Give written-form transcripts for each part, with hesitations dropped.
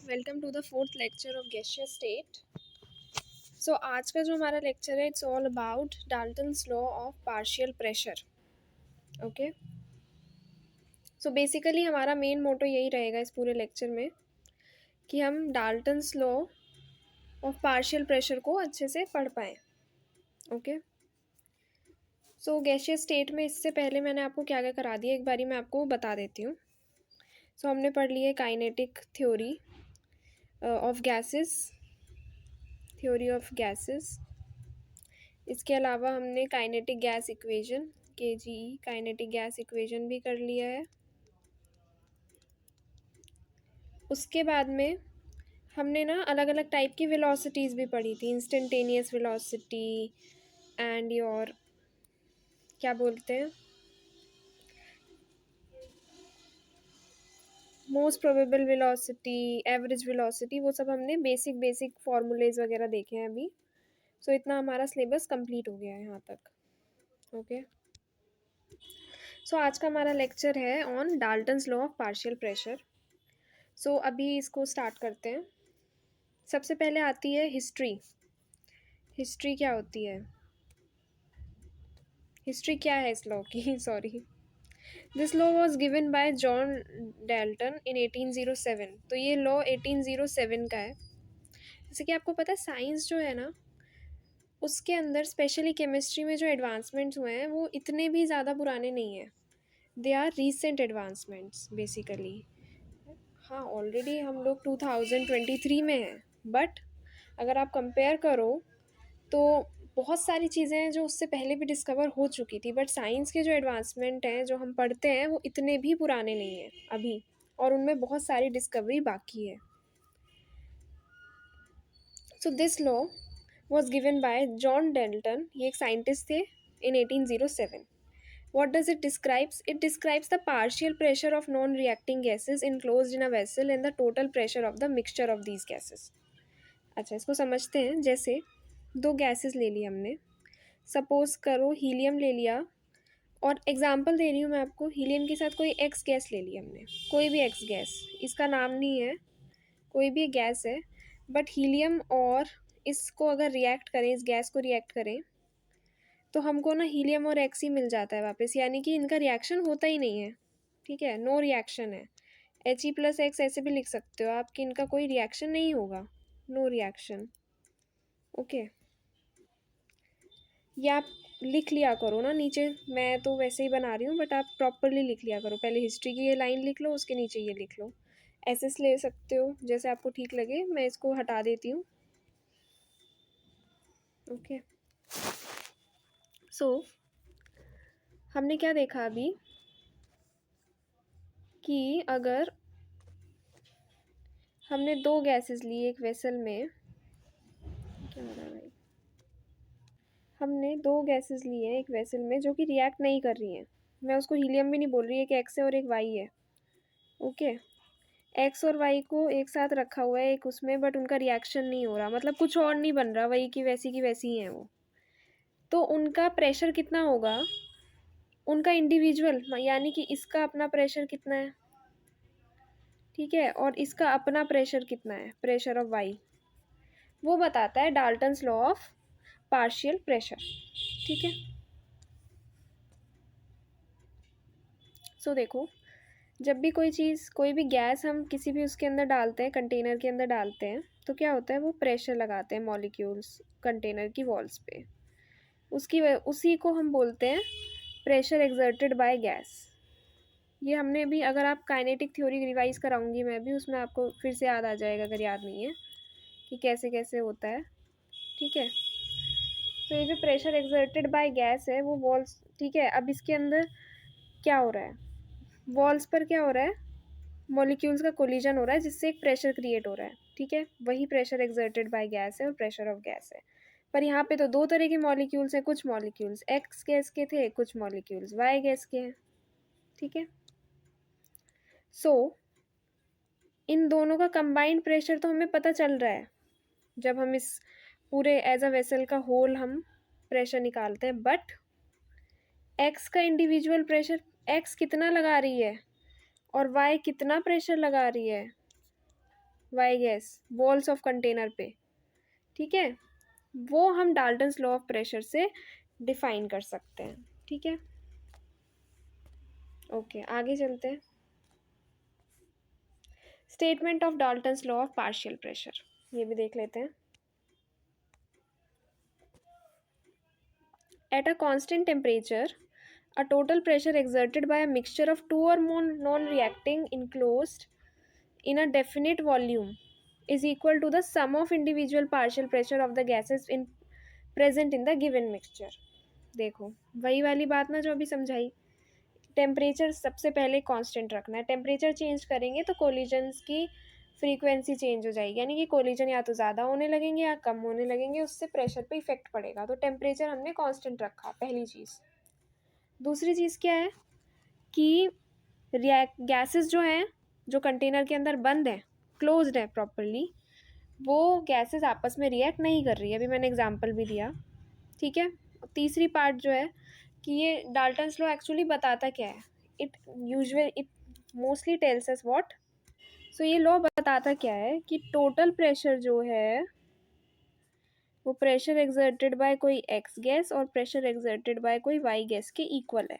Welcome to the fourth lecture of gaseous state. So आज का जो हमारा लेक्चर है it's all about Dalton's law of partial pressure. Okay, so basically हमारा main motto यही रहेगा इस पूरे लेक्चर में कि हम Dalton's law of partial pressure को अच्छे से पढ़ पाएँ। ओके, सो गैसियस स्टेट में इससे पहले मैंने आपको क्या क्या करा दिया एक बारी मैं आपको बता देती हूँ। सो हमने पढ़ ली है kinetic theory of gases, theory of gases. इसके अलावा हमने kinetic gas equation KGE kinetic gas equation भी कर लिया है। उसके बाद में हमने ना अलग अलग टाइप की वेलोसिटीज़ भी पढ़ी थी, इंस्टेंटेनियस वेलोसिटी एंड योर क्या बोलते हैं most probable velocity, average velocity, वो सब हमने बेसिक बेसिक फॉर्मूलेज वगैरह देखे हैं अभी। सो इतना हमारा सिलेबस कंप्लीट हो गया है यहाँ तक। ओके, सो आज का हमारा लेक्चर है on Dalton's law of partial pressure. So अभी इसको स्टार्ट करते हैं। सबसे पहले आती है हिस्ट्री। हिस्ट्री क्या होती है, हिस्ट्री क्या है इस लॉ की sorry. This law was given by John Dalton in 1807। तो ये लॉ 1807 का है। जैसे कि आपको पता है साइंस जो है ना उसके अंदर स्पेशली केमिस्ट्री में जो एडवांसमेंट्स हुए हैं वो इतने भी ज़्यादा पुराने नहीं हैं, they are recent advancements basically. हाँ, ऑलरेडी हम लोग 2023 में हैं, बट अगर आप कंपेयर करो तो बहुत सारी चीज़ें हैं जो उससे पहले भी डिस्कवर हो चुकी थी। बट साइंस के जो एडवांसमेंट हैं जो हम पढ़ते हैं वो इतने भी पुराने नहीं हैं अभी, और उनमें बहुत सारी डिस्कवरी बाकी है। So this law was given by John Dalton, ये एक साइंटिस्ट थे, इन 1807। What does it describes? It describes the partial pressure of non-reacting gases enclosed in a vessel and the total pressure of the mixture of these gases. अच्छा, इसको समझते हैं। जैसे दो gases ले ली हमने, सपोज करो हीलियम ले लिया, और एग्जांपल दे रही हूँ मैं आपको, हीलियम के साथ कोई एक्स गैस ले ली हमने, कोई भी एक्स गैस, इसका नाम नहीं है, कोई भी गैस है, बट हीलियम और इसको अगर रिएक्ट करें, इस गैस को रिएक्ट करें तो हमको ना हीलियम और एक्स ही मिल जाता है वापस, यानी कि इनका रिएक्शन होता ही नहीं है। ठीक है, नो रिएक्शन है। He+X ऐसे भी लिख सकते हो आप कि इनका कोई रिएक्शन नहीं होगा, नो रिएक्शन। ओके, ये आप लिख लिया करो ना नीचे, मैं तो वैसे ही बना रही हूँ बट आप प्रॉपरली लिख लिया करो। पहले हिस्ट्री की ये लाइन लिख लो, उसके नीचे ये लिख लो। एसएस ले सकते हो जैसे आपको ठीक लगे। मैं इसको हटा देती हूँ। ओके, सो हमने क्या देखा अभी कि अगर हमने दो गैसेस ली एक वेसल में, क्या हो रहा है भाई, हमने दो गैसेस ली हैं एक वेसल में जो कि रिएक्ट नहीं कर रही हैं। मैं उसको हीलियम भी नहीं बोल रही, एक एक्स है और एक वाई है। ओके, एक्स और वाई को एक साथ रखा हुआ है एक उसमें, बट उनका रिएक्शन नहीं हो रहा, मतलब कुछ और नहीं बन रहा, वही की वैसी ही हैं वो। तो उनका प्रेशर कितना होगा, उनका इंडिविजुअल, यानी कि इसका अपना प्रेशर कितना है, ठीक है, और इसका अपना प्रेशर कितना है, प्रेशर ऑफ वाई, वो बताता है Dalton's law of partial pressure. ठीक है, सो देखो, जब भी कोई चीज़, कोई भी गैस हम किसी भी उसके अंदर डालते हैं, कंटेनर के अंदर डालते हैं, तो क्या होता है, वो प्रेशर लगाते हैं मॉलिक्यूल्स कंटेनर की वॉल्स पे, उसी को हम बोलते हैं प्रेशर एक्सर्टेड बाय गैस। ये हमने भी, अगर आप काइनेटिक थ्योरी रिवाइज कराऊंगी मैं भी, उसमें आपको फिर से याद आ जाएगा अगर याद नहीं है कि कैसे कैसे होता है। ठीक है, तो ये जो प्रेशर एक्सर्टेड बाय गैस है वो वॉल्स, ठीक है, अब इसके अंदर क्या हो रहा है, वॉल्स पर क्या हो रहा है, मॉलिक्यूल्स का कोलिजन हो रहा है जिससे एक प्रेशर क्रिएट हो रहा है। ठीक है, वही प्रेशर एक्सर्टेड बाय गैस है और प्रेशर ऑफ गैस है। पर यहाँ पे तो दो तरह के मॉलिक्यूल्स हैं, कुछ मॉलिक्यूल्स एक्स गैस के थे, कुछ मॉलिक्यूल्स वाई गैस के हैं। ठीक है, सो इन दोनों का कंबाइंड प्रेशर तो हमें पता चल रहा है जब हम इस पूरे एज अ वेसल का होल हम प्रेशर निकालते हैं, बट एक्स का इंडिविजुअल प्रेशर, एक्स कितना लगा रही है और वाई कितना प्रेशर लगा रही है, by gas walls of container पे, ठीक है, वो हम डाल्टन्स लॉ ऑफ प्रेशर से डिफाइन कर सकते हैं, ठीक है। ओके, आगे चलते हैं। Statement of Dalton's law of partial pressure, ये भी देख लेते हैं। At a constant temperature a total pressure exerted by a mixture of two or more non-reacting enclosed in a definite volume is equal to the sum of individual partial pressure of the gases in present in the given mixture। देखो वही वाली बात ना जो अभी समझाई, temperature सबसे पहले कांस्टेंट रखना है, टेम्परेचर चेंज करेंगे तो कोलिजन्स की फ्रीक्वेंसी चेंज हो जाएगी, यानी कि कोलिजन या तो ज़्यादा होने लगेंगे या कम होने लगेंगे, उससे प्रेशर पे इफेक्ट पड़ेगा। तो टेम्परेचर हमने कांस्टेंट रखा, पहली चीज़। दूसरी चीज़ क्या है कि गैसेस जो हैं, जो कंटेनर के अंदर बंद है, क्लोज्ड है प्रॉपरली, वो गैसेस आपस में रिएक्ट नहीं कर रही है, अभी मैंने एग्जांपल भी दिया, ठीक है। तीसरी पार्ट जो है कि ये डाल्टन्स लॉ एक्चुअली बताता क्या है, it mostly tells us what, so ये लॉ बताता क्या है कि टोटल प्रेशर जो है वो प्रेशर एक्सर्टेड बाय कोई एक्स गैस और प्रेशर एक्सर्टेड बाय कोई वाई गैस के इक्वल है,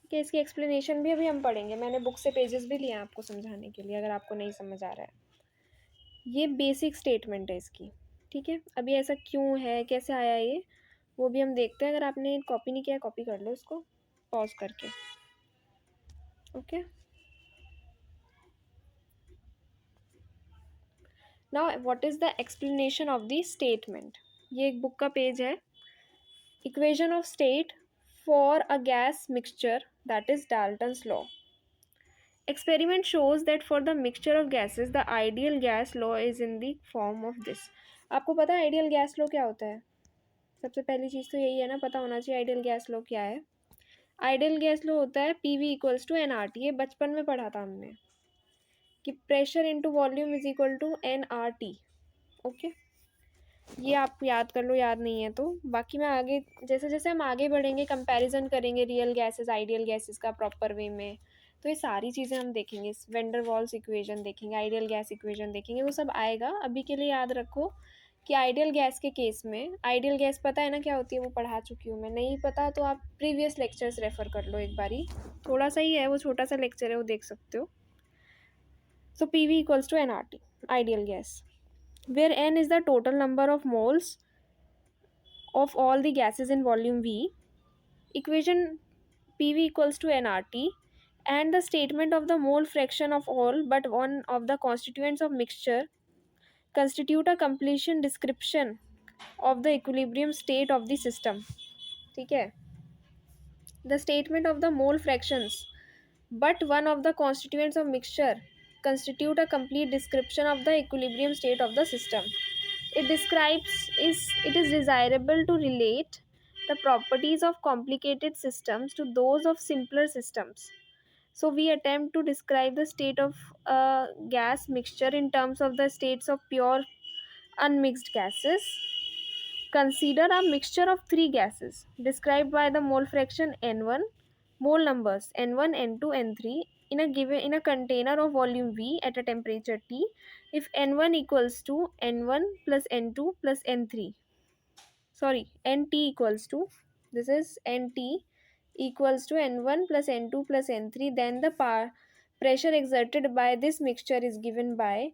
ठीक है। इसकी एक्सप्लेनेशन भी अभी हम पढ़ेंगे, मैंने बुक से पेजेस भी लिए हैं आपको समझाने के लिए, अगर आपको नहीं समझ आ रहा है। ये बेसिक स्टेटमेंट है इसकी, ठीक है। अभी ऐसा क्यों है, कैसे आया ये, वो भी हम देखते हैं। अगर आपने कॉपी नहीं किया कॉपी कर लो इसको पॉज करके, okay. Now what is the explanation of the statement, ये एक बुक का पेज है। Equation of state for a gas mixture that is Dalton's law. Experiment shows that for the mixture of gases, the ideal gas law is in the form of this। आपको पता है ideal gas लो क्या होता है? सबसे पहली चीज़ तो यही है ना, पता होना चाहिए आइडियल गैस लो क्या है। आइडियल गैस लो होता है PV इक्वल्स टू NRT, ये बचपन में पढ़ा था हमने कि pressure into volume is equal to NRT, okay. ये आप याद कर लो, याद नहीं है तो। बाकी मैं आगे जैसे जैसे हम आगे बढ़ेंगे, कंपैरिजन करेंगे रियल गैसेस आइडियल गैसेस का प्रॉपर वे में, तो ये सारी चीज़ें हम देखेंगे। वेंडर वॉल्स इक्वेशन देखेंगे, आइडियल गैस इक्वेशन देखेंगे, वो सब आएगा। अभी के लिए याद रखो कि आइडियल गैस के केस में, आइडियल गैस पता है ना क्या होती है, वो पढ़ा चुकी हूँ मैं, नहीं पता तो आप प्रीवियस लेक्चर्स रेफर कर लो एक बारी, थोड़ा सा ही है वो, छोटा सा लेक्चर है, वो देख सकते हो। So PV equals to NRT, ideal gas, where N is the total number of moles of all the gases in volume V. Equation PV equals to nRT, and the statement of the mole fraction of all but one of the constituents of mixture constitute a completion description of the equilibrium state of the system, ठीक है। The statement of the mole fractions but one of the constituents of mixture constitute a complete description of the equilibrium state of the system. It is desirable to relate the properties of complicated systems to those of simpler systems. So we attempt to describe the state of a gas mixture in terms of the states of pure unmixed gases. Consider a mixture of three gases described by the mole fraction N1, mole numbers N1, N2, N3 in a container of volume V at a temperature T, if N1 equals to N1 plus N2 plus N3, sorry, NT equals to, this is NT equals to N1 plus N2 plus N3, then the pressure exerted by this mixture is given by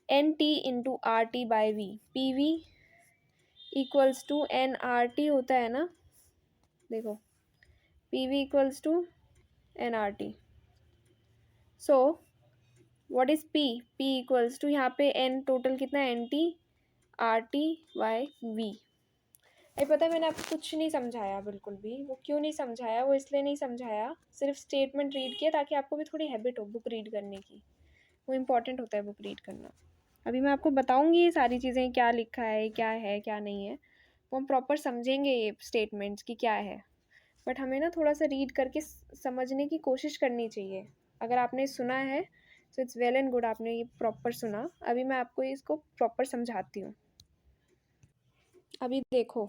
NT into RT by V। PV equals to NRT होता है ना, देखो PV equals to NRT। So what is P equals to, यहाँ पे N total कितना है, NT RT bye V। ये पता है मैंने आपको कुछ नहीं समझाया बिल्कुल भी, वो क्यों नहीं समझाया, वो इसलिए नहीं समझाया, सिर्फ स्टेटमेंट रीड किया ताकि आपको भी थोड़ी हैबिट हो बुक रीड करने की, वो इम्पॉर्टेंट होता है बुक रीड करना। अभी मैं आपको बताऊंगी ये सारी चीज़ें, क्या लिखा है क्या नहीं है, वो हम प्रॉपर समझेंगे ये स्टेटमेंट्स की क्या है, बट हमें ना थोड़ा सा रीड करके समझने की कोशिश करनी चाहिए। अगर आपने सुना है तो इट्स वेल एंड गुड, आपने ये प्रॉपर सुना। अभी मैं आपको इसको प्रॉपर समझाती हूँ। अभी देखो,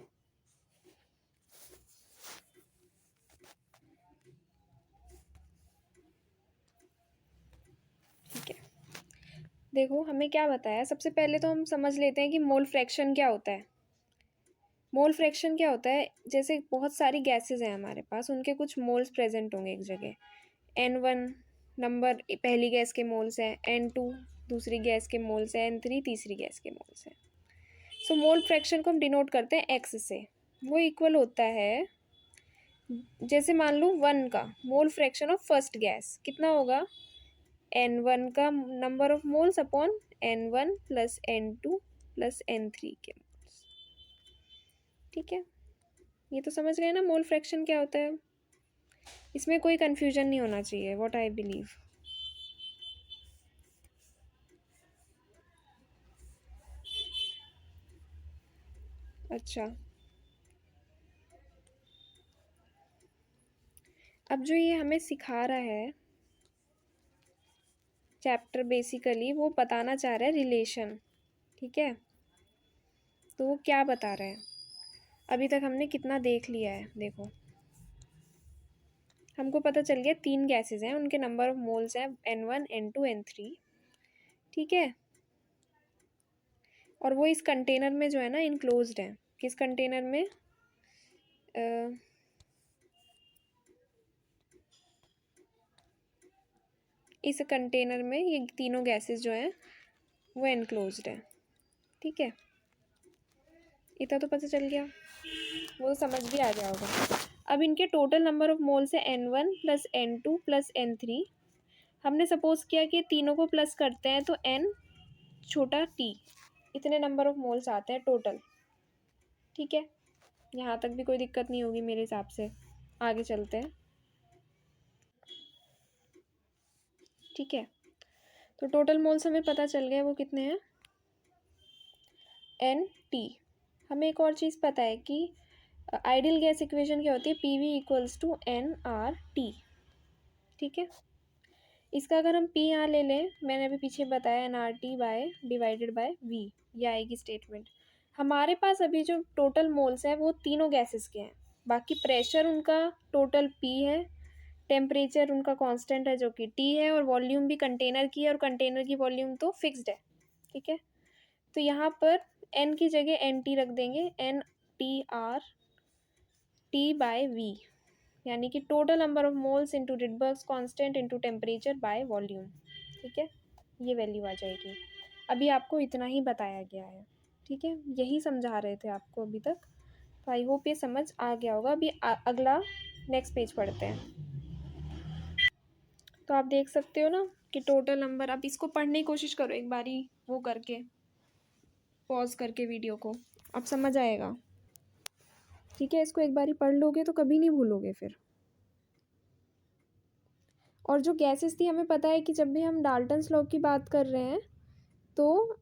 ठीक है, देखो हमें क्या बताया, सबसे पहले तो हम समझ लेते हैं कि मोल फ्रैक्शन क्या होता है। मोल फ्रैक्शन क्या होता है, जैसे बहुत सारी गैसेस हैं हमारे पास, उनके कुछ मोल्स प्रेजेंट होंगे एक जगह। N1 नंबर पहली गैस के मोल्स हैं, N2 दूसरी गैस के मोल्स हैं, N3 तीसरी गैस के मोल्स हैं। सो मोल फ्रैक्शन को हम डिनोट करते हैं X से। वो इक्वल होता है, जैसे मान लो 1 का mole fraction of first gas कितना होगा, N1 का number of moles upon N1 plus N2 plus N3 के मोल्स। ठीक है, ये तो समझ गए ना मोल फ्रैक्शन क्या होता है। इसमें कोई कंफ्यूजन नहीं होना चाहिए, व्हाट आई बिलीव। अच्छा, अब जो ये हमें सिखा रहा है चैप्टर, बेसिकली वो बताना चाह रहा है रिलेशन। ठीक है, तो वो क्या बता रहा है, अभी तक हमने कितना देख लिया है। देखो हमको पता चल गया 3 गैसेस हैं, उनके नंबर ऑफ मोल्स हैं N1 N2 N3। ठीक है, और वो इस कंटेनर में जो है ना इनक्लोज्ड है। किस कंटेनर में, इस कंटेनर में ये तीनों गैसेस जो हैं वो एनक्लोज्ड है। ठीक है, इतना तो पता चल गया, वो तो समझ भी आ गया होगा। अब इनके टोटल नंबर ऑफ मोल्स है N1 plus N2 plus N3। हमने सपोज किया कि तीनों को प्लस करते हैं तो N छोटा t, इतने नंबर ऑफ मोल्स आते हैं टोटल। ठीक है, यहाँ तक भी कोई दिक्कत नहीं होगी मेरे हिसाब से। आगे चलते हैं। ठीक है, तो टोटल मोल्स हमें पता चल गए वो कितने हैं, Nt। हमें एक और चीज़ पता है कि आइडियल गैस इक्वेशन क्या होती है, PV इक्वल्स टू nRT। ठीक है, इसका अगर हम P यहाँ ले लें, मैंने अभी पीछे बताया nRT by divided by V, ये आएगी स्टेटमेंट। हमारे पास अभी जो टोटल मोल्स हैं वो तीनों गैसेस के हैं, बाकी प्रेशर उनका टोटल P है, टेम्परेचर उनका कांस्टेंट है जो कि T है, और वॉल्यूम भी कंटेनर की है, और कंटेनर की वॉल्यूम तो फिक्स्ड है। ठीक है, तो यहाँ पर N की जगह NT रख देंगे, NTRT बाय V, यानी कि total number of moles into Rydberg's constant into temperature by volume. ठीक है, ये वैल्यू आ जाएगी। अभी आपको इतना ही बताया गया है। ठीक है, यही समझा रहे थे आपको अभी तक, तो आई होप ये समझ आ गया होगा। अभी अगला नेक्स्ट पेज पढ़ते हैं। तो आप देख सकते हो ना कि टोटल नंबर, अब इसको पढ़ने की कोशिश करो एक बारी, वो करके पॉज करके वीडियो को, अब समझ आएगा। ठीक है, इसको एक बारी पढ़ लोगे तो कभी नहीं भूलोगे फिर। और जो गैसेस थी, हमें पता है कि जब भी हम डाल्टन्स लॉ की बात कर रहे हैं तो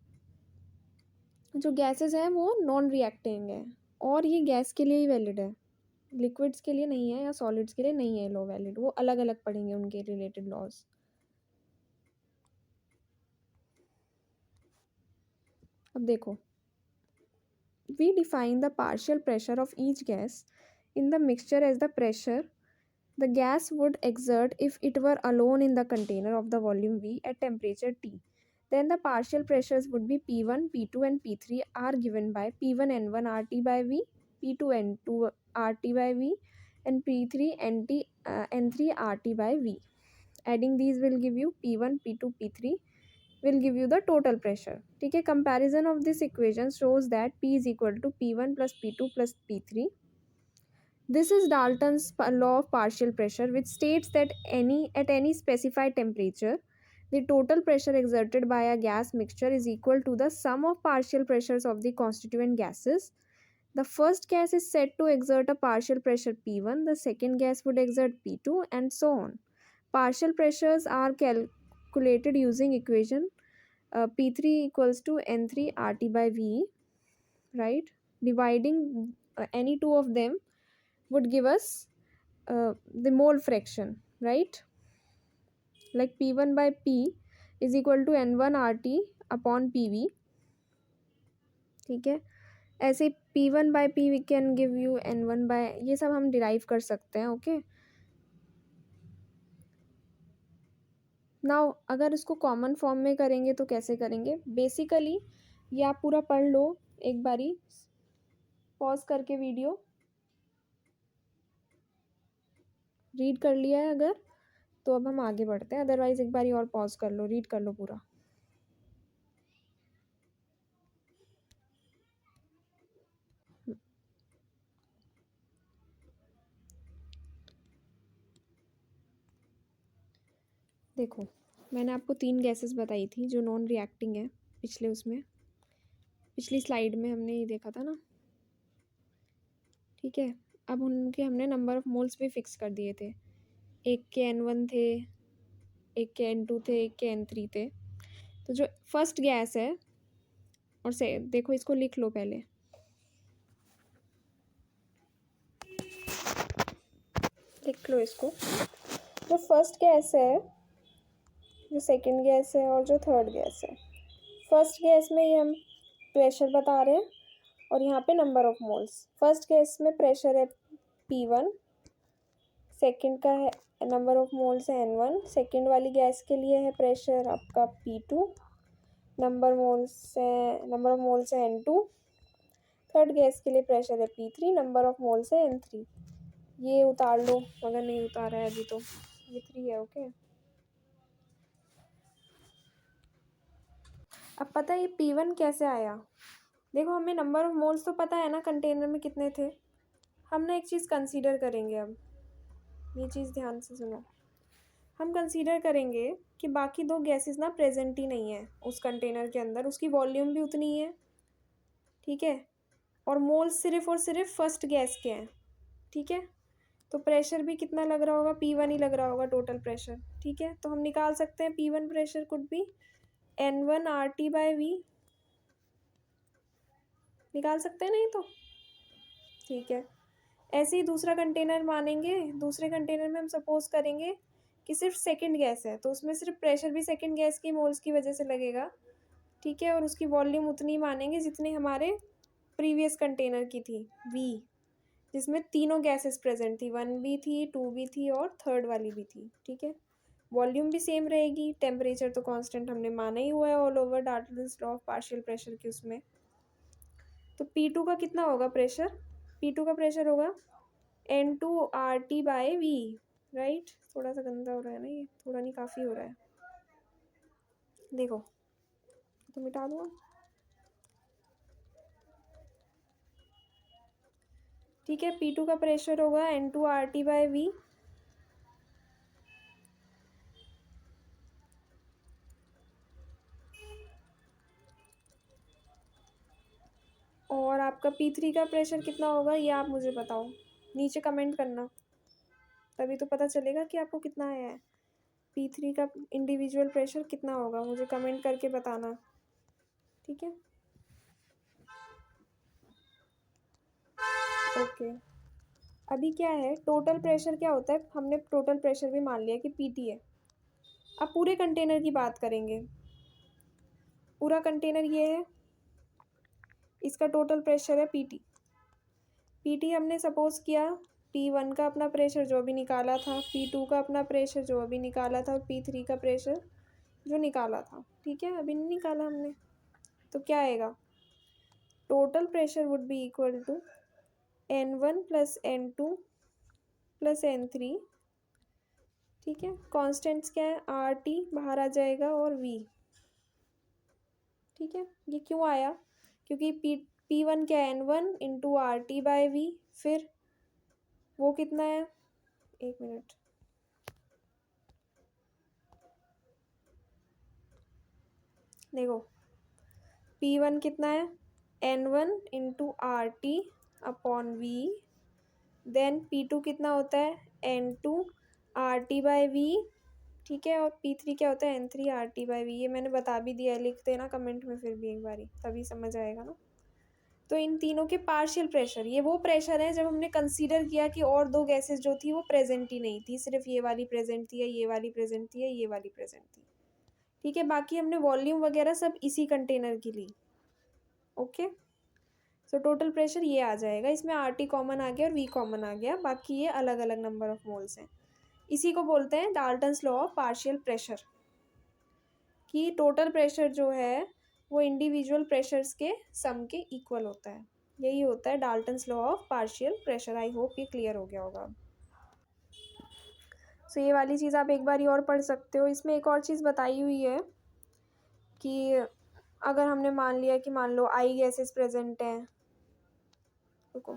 जो गैसेस हैं वो नॉन रिएक्टिंग है, और ये गैस के लिए ही वैलिड है, लिक्विड्स के लिए नहीं है या सॉलिड्स के लिए नहीं है लॉ वैलिड। वो अलग अलग पढ़ेंगे उनके रिलेटेड लॉज। अब देखो, we define the partial pressure of each gas in the mixture as the pressure the gas would exert if it were alone in the container of the volume V at temperature T. Then the partial pressures would be P1, P2 and P3 are given by P1 N1 RT by V, P2 N2 RT by V and P3 N3 RT by V. Adding these will give you P1, P2, P3 will give you the total pressure. ठीक है, comparison of this equation shows that P is equal to P1 plus P2 plus P3. This is Dalton's law of partial pressure, which states that at any specified temperature, the total pressure exerted by a gas mixture is equal to the sum of partial pressures of the constituent gases. The first gas is said to exert a partial pressure P1, the second gas would exert P2, and so on. Partial pressures are calculated using equation P3 equals to N3 RT by V, right? Dividing any two of them would give us the mole fraction, right? Like P1 by P is equal to N1 RT upon PV. ठीक है, ऐसे P1 by P we can give you N1 by, ये सब हम derive कर सकते हैं। Okay, now अगर इसको कॉमन फॉर्म में करेंगे तो कैसे करेंगे? बेसिकली ये आप पूरा पढ़ लो एक बारी, पॉज करके वीडियो रीड कर लिया है अगर, तो अब हम आगे बढ़ते हैं, अदरवाइज एक बारी और पॉज कर लो, रीड कर लो पूरा। देखो, मैंने आपको 3 गैसेस बताई थी जो नॉन रिएक्टिंग है, पिछली स्लाइड में हमने ये देखा था ना, ठीक है। अब उनके हमने नंबर ऑफ मोल्स भी फिक्स कर दिए थे, एक के N1 थे, एक के N2 थे, एक के N3 थे। तो जो फर्स्ट गैस है, और से देखो इसको लिख लो पहले, लिख लो इसको। जो फर्स्ट गैस है, जो सेकंड गैस है और जो थर्ड गैस है, फर्स्ट गैस में ये हम प्रेशर बता रहे हैं और यहाँ पे number of moles. First gas में प्रेशर है P1, सेकंड का है नंबर ऑफ मोल्स है N1, सेकंड वाली गैस के लिए है प्रेशर आपका P2, नंबर ऑफ मोल्स है N2, थर्ड गैस के लिए प्रेशर है P3, नंबर ऑफ मोल्स है N3। ये उतार लो अगर नहीं उतारा है अभी, तो ये 3 है। ओके, अब पता है ये P1 कैसे आया? देखो, हमें नंबर ऑफ मोल्स तो पता है ना कंटेनर में कितने थे। हम ना एक चीज़ कंसीडर करेंगे, अब ये चीज़ ध्यान से सुनो। हम कंसीडर करेंगे कि बाकी 2 गैसेस ना प्रेजेंट ही नहीं है उस कंटेनर के अंदर, उसकी वॉल्यूम भी उतनी ही है, ठीक है, और मोल्स सिर्फ और सिर्फ फर्स्ट गैस के हैं, ठीक है। तो प्रेशर भी कितना लग रहा होगा? P1 ही लग रहा होगा टोटल प्रेशर, ठीक है। तो हम निकाल सकते हैं P1 प्रेशर कुड भी N1 RT/V, निकाल सकते हैं नहीं तो, ठीक है। ऐसे ही दूसरा कंटेनर मानेंगे, दूसरे कंटेनर में हम सपोज करेंगे कि सिर्फ सेकंड गैस है, तो उसमें सिर्फ प्रेशर भी सेकंड गैस की मोल्स की वजह से लगेगा, ठीक है, और उसकी वॉल्यूम उतनी मानेंगे जितनी हमारे प्रीवियस कंटेनर की थी V, जिसमें तीनों गैसेस प्रेजेंट थी, 1 भी थी, 2 भी थी और थर्ड वाली भी थी, ठीक है। वॉल्यूम भी सेम रहेगी, टेम्परेचर तो कांस्टेंट हमने माना ही हुआ है all over Dalton's law of partial pressure के उसमें। तो P2 का कितना होगा प्रेशर? P2 का प्रेशर होगा N2RT/V, राइट। थोड़ा सा गंदा हो रहा है ना ये, थोड़ा नहीं काफ़ी हो रहा है, देखो तो मिटा दूँगा, ठीक है। P2 का प्रेशर होगा N2RT/V, और आपका P3 का प्रेशर कितना होगा ये आप मुझे बताओ, नीचे कमेंट करना, तभी तो पता चलेगा कि आपको कितना आया है। P3 का इंडिविजुअल प्रेशर कितना होगा मुझे कमेंट करके बताना, ठीक है। ओके, अभी क्या है, टोटल प्रेशर क्या होता है, हमने टोटल प्रेशर भी मान लिया कि PT है। अब पूरे कंटेनर की बात करेंगे, पूरा कंटेनर ये है, इसका टोटल प्रेशर है PT हमने सपोज किया P1 का अपना प्रेशर जो अभी निकाला था, P2 का अपना प्रेशर जो अभी निकाला था, और P3 का प्रेशर जो निकाला था, ठीक है, अभी नहीं निकाला हमने। तो क्या आएगा, total pressure would be equal to N1 + N2 + N3, ठीक है। कॉन्स्टेंट्स क्या है, RT बाहर आ जाएगा और V, ठीक है। ये क्यों आया? क्योंकि P1 क्या है, N1 × RT/V, फिर वो कितना है, एक मिनट, देखो P1 कितना है, N1 × RT/V, देन P2 कितना होता है, N2 RT/V, ठीक है, और P3 क्या होता है, N3 RT/V। ये मैंने बता भी दिया है, लिख देना कमेंट में फिर भी एक बारी, तभी समझ आएगा ना। तो इन तीनों के पार्शियल प्रेशर, ये वो प्रेशर है जब हमने कंसीडर किया कि और 2 गैसेस जो थी वो प्रेजेंट ही नहीं थी, सिर्फ ये वाली प्रेजेंट थी, या ये वाली प्रेजेंट थी, या ये वाली प्रेजेंट थी, ठीक है। बाकी हमने वॉल्यूम वगैरह सब इसी कंटेनर की ली, ओके। सो टोटल प्रेशर ये आ जाएगा, इसमें RT कॉमन आ गया और V कॉमन आ गया, बाकी ये अलग अलग नंबर ऑफ मोल्स हैं। इसी को बोलते हैं Dalton's law of partial pressure, कि टोटल प्रेशर जो है वो इंडिविजुअल प्रेशर्स के सम के इक्वल होता है। यही होता है Dalton's law of partial pressure. I hope ये क्लियर हो गया होगा। सो ये वाली चीज़ आप एक बारी और पढ़ सकते हो। इसमें एक और चीज़ बताई हुई है कि अगर हमने मान लिया कि मान लो आई गैसेस प्रेजेंट हैं, रुको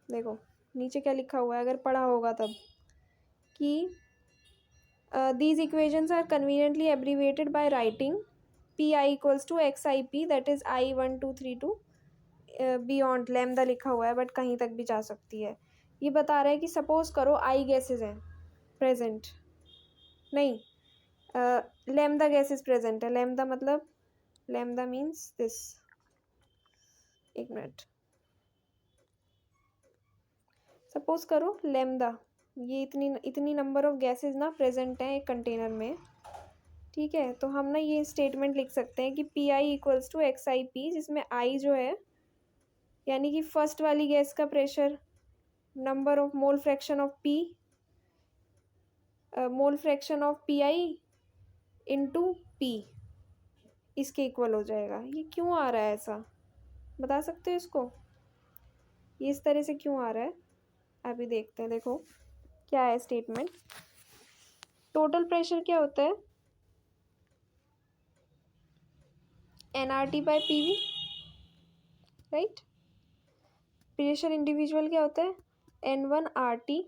देखो नीचे क्या लिखा हुआ है, अगर पढ़ा होगा तब, कि these equations are conveniently abbreviated by writing pi equals to xip, that is I 1 2 3 2 beyond lambda लिखा हुआ है बट कहीं तक भी जा सकती है। ये बता रहा है कि सपोज करो आई गैसेज हैं प्रेजेंट, नहीं लैम्डा गैसेज प्रेजेंट है। लैम्डा मतलब लैम्डा मीन्स दिस, एक मिनट, सपोज करो लैम्डा, ये इतनी इतनी नंबर ऑफ गैसेज ना प्रेजेंट हैं एक कंटेनर में, ठीक है। तो हम ना ये स्टेटमेंट लिख सकते हैं कि P I equals to X I P, जिसमें आई जो है यानी कि फर्स्ट वाली गैस का pressure, number of mole fraction of P, mole fraction of P I into P, इसके इक्वल हो जाएगा। ये क्यों आ रहा है ऐसा, बता सकते हो इसको, ये इस तरह से क्यों आ रहा है? अभी देखते हैं। देखो क्या है स्टेटमेंट, टोटल प्रेशर क्या होता है, N R T by P V, right. Pressure individual क्या होता है, N one R T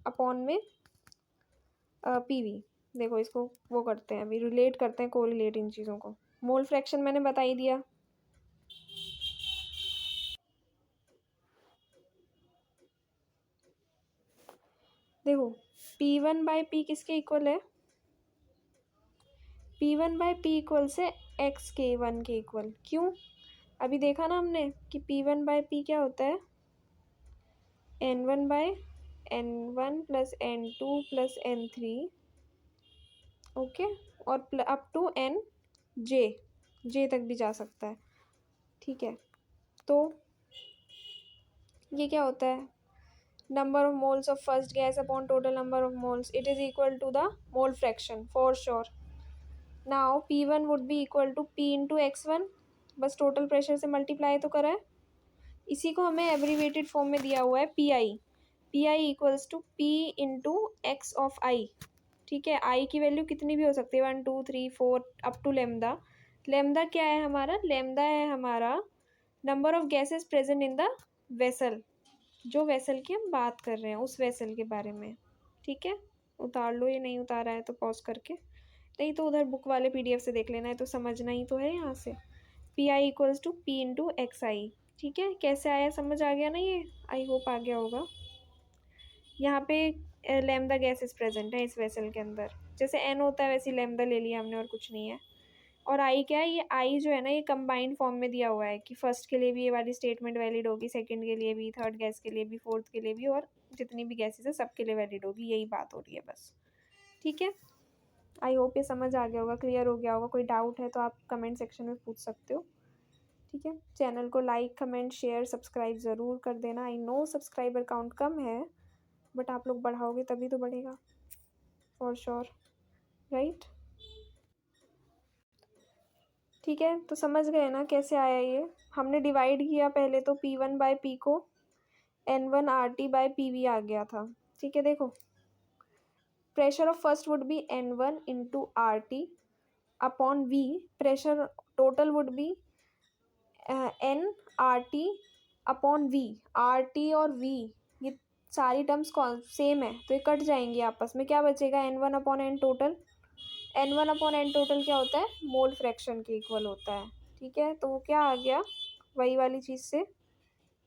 upon में पी वी। देखो इसको वो करते हैं, अभी रिलेट करते हैं, कोरिलेट इन चीज़ों को। मोल फ्रैक्शन मैंने बता ही दिया, देखो पी वन बाई पी किसके इक्वल है, P one by P equal से एक्स के वन के इक्वल। क्यों, अभी देखा ना हमने कि पी वन बाई पी क्या होता है, N one by N one plus N two plus N three, okay, और up to N J, J तक भी जा सकता है, ठीक है। तो ये क्या होता है, number of moles of first gas upon total number of moles, it is equal to the mole fraction for sure. Now P one would be equal to P into X one, बस total pressure से multiply तो करा है। इसी को हमें abbreviated form में दिया हुआ है P I equals to P into X of I, ठीक है। आई की वैल्यू कितनी भी हो सकती है, 1 2 3 4 अप टू लेमदा। लेमदा क्या है हमारा, लेमदा है हमारा number of gases present in the vessel, जो वेसल की हम बात कर रहे हैं उस वेसल के बारे में, ठीक है। उतार लो, ये नहीं उतारा है तो पॉज करके, नहीं तो उधर बुक वाले पीडीएफ से देख लेना है, तो समझना ही तो है यहाँ से। P I equals to P into X I, ठीक है। कैसे आया, समझ आ गया ना, ये आई होप आ गया होगा। यहाँ पे लैम्डा गैसेस प्रेजेंट है इस वेसल के अंदर, जैसे एन होता है वैसे लैम्डा ले लिया हमने और कुछ नहीं है। और आई क्या है, ये आई जो है ना ये कंबाइंड फॉर्म में दिया हुआ है कि फर्स्ट के लिए भी ये वाली स्टेटमेंट वैलिड होगी, सेकंड के लिए भी, थर्ड गैस के लिए भी, फोर्थ के लिए भी, और जितनी भी गैसेस है सबके लिए वैलिड होगी, यही बात हो रही है बस, ठीक है। आई होप ये समझ आ गया होगा, क्लियर हो गया होगा। कोई डाउट है तो आप कमेंट सेक्शन में पूछ सकते हो, ठीक है। चैनल को लाइक कमेंट शेयर सब्सक्राइब ज़रूर कर देना। आई नो सब्सक्राइबर काउंट कम है बट आप लोग बढ़ाओगे तभी तो बढ़ेगा, फॉर श्योर, राइट। ठीक है, तो समझ गए ना कैसे आया ये, हमने डिवाइड किया पहले तो पी वन बाई पी को, N one R T by P V आ गया था, ठीक है। देखो pressure of first would be N one into R T upon V, pressure total would be N R T upon V. R T और V ये सारी terms कौन सेम है तो ये कट जाएंगे आपस में, क्या बचेगा, N one upon N total. N one upon N total क्या होता है, मोल फ्रैक्शन के इक्वल होता है, ठीक है। तो वो क्या आ गया, वही वाली चीज़ से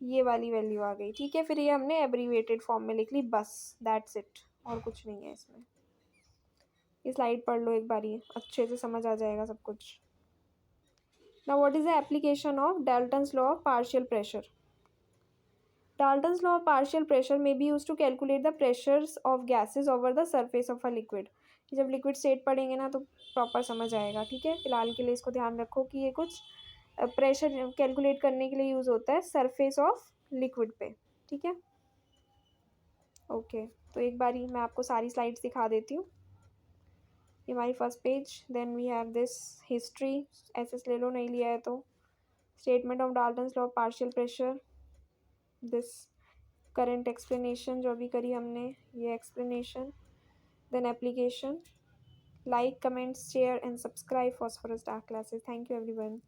ये वाली वैल्यू आ गई, ठीक है। फिर ये हमने एब्रीवेटेड फॉर्म में लिख ली, बस दैट्स इट, और कुछ नहीं है इसमें। ये स्लाइड पढ़ लो एक बार, ये अच्छे से समझ आ जाएगा सब कुछ। Now what is the application of Dalton's law of partial pressure? Dalton's law of partial pressure may be used to calculate the pressures of gases over the surface of a liquid. जब liquid state पढ़ेंगे ना तो proper समझ आएगा, ठीक है। फिलहाल के लिए इसको ध्यान रखो कि ये कुछ प्रेशर कैलकुलेट करने के लिए यूज़ होता है सरफेस ऑफ लिक्विड पे, ठीक है। ओके, तो एक बारी मैं आपको सारी स्लाइड्स दिखा देती हूँ। ये हमारी first page. Then we have this history, SS ले लो नहीं लिया है तो। Statement of Dalton's law of partial pressure, this current explanation जो भी करी हमने, ये explanation. Then application. Like, comment, share and subscribe phosphorus dark classes. Thank you everyone.